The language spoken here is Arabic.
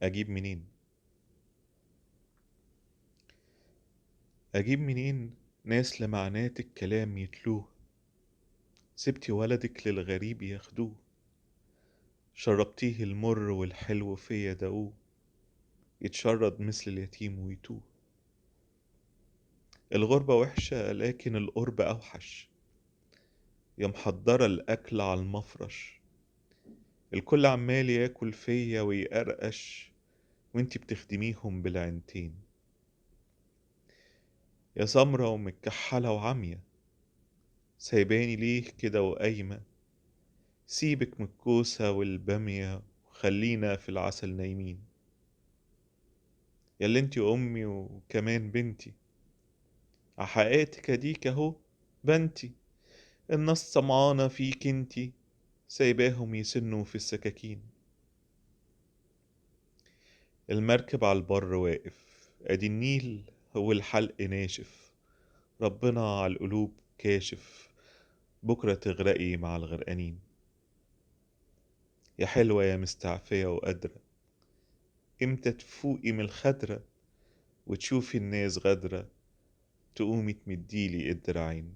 أجيب منين؟ أجيب منين ناس لمعنات الكلام يتلوه؟ سبتي ولدك للغريب ياخدوه، شربتيه المر والحلو فيا داقوه، يتشرد مثل اليتيم ويتوه. الغربة وحشة لكن القرب أوحش، يا محضرة الأكل على المفرش، الكل عمال ياكل فيا ويقرقش، وانتي بتخدميهم بالعينتين. يا سمرة ومتكحلة وعمية، سايباني ليه كده وقايمة؟ سيبك من الكوسة والبامية وخلينا في العسل نايمين. ياللي انتي أمي وكمان بنتي، عحقاتك اديك اهو بنتي، الناس طمعانة فيك انتي، سايباهم يسنوا في السكاكين. المركب على البر واقف، ادي النيل هو الحلق ناشف، ربنا على القلوب كاشف، بكرة تغرقي مع الغرقانين. يا حلوة يا مستعفية وقادرة، امتى تفوقي من الخدرة وتشوفي الناس غدرة، تقومي تمديلي الدراعين.